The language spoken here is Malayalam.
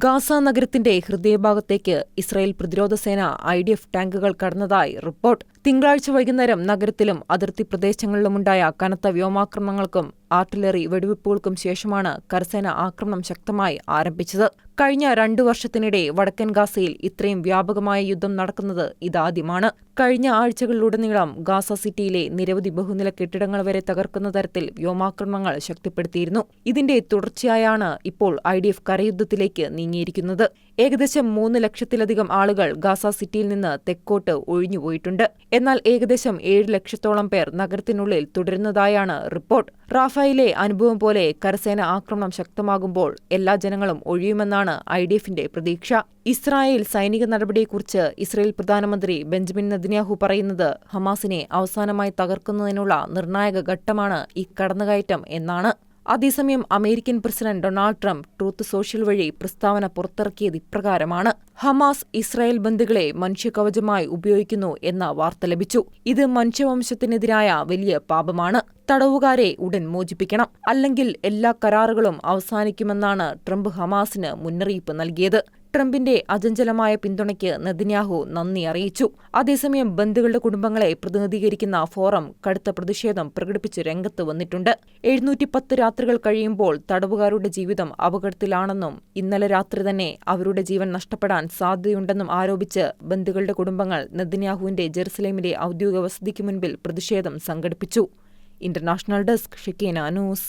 ഗാസ നഗരത്തിന്റെ ഹൃദയഭാഗത്തേക്ക് ഇസ്രായേൽ പ്രതിരോധ സേന IDF ടാങ്കുകൾ കടന്നതായി റിപ്പോർട്ട്. തിങ്കളാഴ്ച വൈകുന്നേരം നഗരത്തിലും അതിർത്തി പ്രദേശങ്ങളിലുമുണ്ടായ കനത്ത വ്യോമാക്രമണങ്ങൾക്കും ആർട്ടിലറി വെടിവെപ്പുകൾക്കും ശേഷമാണ് കരസേന ആക്രമണം ശക്തമായി ആരംഭിച്ചത്. കഴിഞ്ഞ 2 വർഷത്തിനിടെ വടക്കൻ ഗാസയിൽ ഇത്രയും വ്യാപകമായ യുദ്ധം നടക്കുന്നത് ഇതാദ്യമാണ്. കഴിഞ്ഞ ആഴ്ചകളിലുടനീളം ഗാസ സിറ്റിയിലെ നിരവധി ബഹുനില കെട്ടിടങ്ങൾ വരെ തകർക്കുന്ന തരത്തിൽ വ്യോമാക്രമണങ്ങൾ ശക്തിപ്പെടുത്തിയിരുന്നു. ഇതിന്റെ തുടർച്ചയായാണ് ഇപ്പോൾ IDF കരയുദ്ധത്തിലേക്ക് നീങ്ങിയിരിക്കുന്നത്. ഏകദേശം 3 ലക്ഷത്തിലധികം ആളുകൾ ഗാസ സിറ്റിയിൽ നിന്ന് തെക്കോട്ട് ഒഴിഞ്ഞുപോയിട്ടുണ്ട്. എന്നാൽ ഏകദേശം 7 ലക്ഷത്തോളം പേർ നഗരത്തിനുള്ളിൽ തുടരുന്നതായാണ് റിപ്പോർട്ട്. റാഫയിലെ അനുഭവം പോലെ കരസേന ആക്രമണം ശക്തമാകുമ്പോൾ എല്ലാ ജനങ്ങളും ഒഴിയുമെന്നാണ് IDFന്റെ പ്രതീക്ഷ. ഇസ്രായേൽ സൈനിക നടപടിയെക്കുറിച്ച് ഇസ്രായേൽ പ്രധാനമന്ത്രി ബെഞ്ചമിൻ നെതന്യാഹു പറയുന്നത് ഹമാസിനെ അവസാനമായി തകർക്കുന്നതിനുള്ള നിർണായക ഘട്ടമാണ് ഈ കടന്നുകയറ്റം എന്നാണ്. അതേസമയം American president Donald Trump truth social വഴി പ്രസ്താവന പുറത്തിറക്കിയത് ഇപ്രകാരമാണ്: ഹമാസ് ഇസ്രായേൽ ബന്ദികളെ മനുഷ്യകവചമായി ഉപയോഗിക്കുന്നു എന്ന വാർത്ത ലഭിച്ചു. ഇത് മനുഷ്യവംശത്തിനെതിരായ വലിയ പാപമാണ്. തടവുകാരെ ഉടൻ മോചിപ്പിക്കണം, അല്ലെങ്കിൽ എല്ലാ കരാറുകളും അവസാനിക്കുമെന്നാണ് ട്രംപ് ഹമാസിന് മുന്നറിയിപ്പ് നൽകിയത്. ട്രംപിന്റെ അചഞ്ചലമായ പിന്തുണയ്ക്ക് നെതന്യാഹു നന്ദി അറിയിച്ചു. അതേസമയം ബന്ദികളുടെ കുടുംബങ്ങളെ പ്രതിനിധീകരിക്കുന്ന ഫോറം കടുത്ത പ്രതിഷേധം പ്രകടിപ്പിച്ച് രംഗത്ത് വന്നിട്ടുണ്ട്. 710 രാത്രികൾ കഴിയുമ്പോൾ തടവുകാരുടെ ജീവിതം അപകടത്തിലാണെന്നും ഇന്നലെ രാത്രി തന്നെ അവരുടെ ജീവൻ നഷ്ടപ്പെടാൻ സാധ്യതയുണ്ടെന്നും ആരോപിച്ച് ബന്ദികളുടെ കുടുംബങ്ങൾ നെതന്യാഹുവിന്റെ ജെറുസലേമിലെ ഔദ്യോഗിക വസതിക്ക് മുൻപിൽ പ്രതിഷേധം സംഘടിപ്പിച്ചു. International desk, Shekinah news.